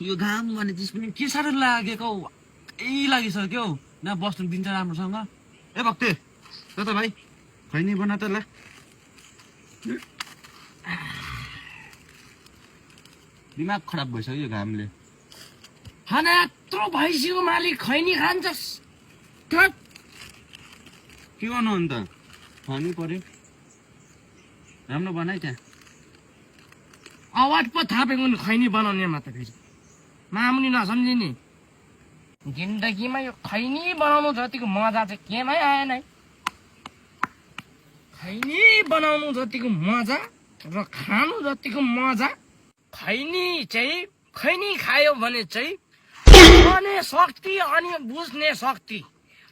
यो घाम भने चिज पनि के साह्रो लागेको यही लागिसक्यो न बस्नु दिन्छ राम्रोसँग ए भक्ते त भाइ खैनी बना त ल दिमाग खराब भइसक्यो यो घामले खाना यत्रो भइसक्यो मालिक खैनी खान्छस् के गर्नु अन्त खानु पर्यो राम्रो बनाइ त्यहाँ आवाज पो थापेको नि खैनी बनाउनेमा त फेरि मामुनी नसम्झिने जिन्दगीमा यो खैनी बनाउनु जतिको मजा चाहिँ केमै आएन है खैनी बनाउनु जतिको मजा र खानु जतिको मजा खैनी खायो भने चाहिँ खाने शक्ति अनि बुझ्ने शक्ति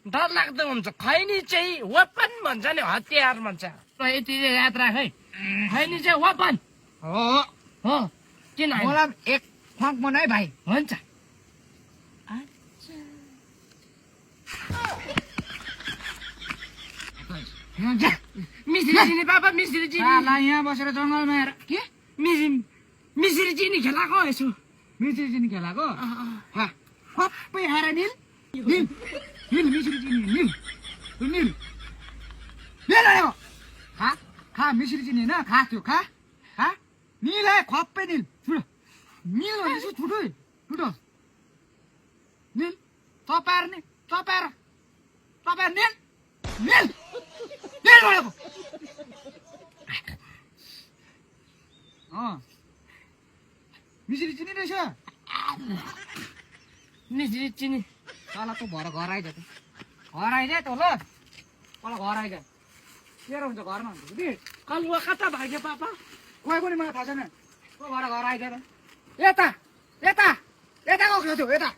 डर लाग्दो हुन्छ खैनी चाहिँ वेपन भन्छ नि हतियार भन्छ यति याद राख है खैनी चाहिँ वेपन हो किन मलाई एक फ्वाक बनाए भाइ हुन्छ मिश्री चिनी पापा मिश्री चिनी यहाँ बसेर जङ्गलमा हेर के मिश्री चिनी खेलाएको यसो मिश्री चिनी खेलाएको सबै खाएर निल मिश्री चिनी निल खा मिश्री चिनी होइन खा त्यो खा निल है खप्पै निल छुटो निल भनेपछि छुटो निल चपाएर निल भनेको मिश्री चिनी रहेछ मिश्री चिनी तल त भएर घर आइज त घर आइज त ल तल घर आइज के हुन्छ घरमा हुन्छ कि कलुवा कता भाग्यो पापा कोही पनि मलाई थाहा छैन को भएर घर आइज त यता गएको थियो यता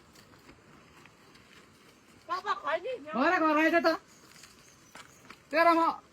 पापा खैनी घर आइज त तेरो म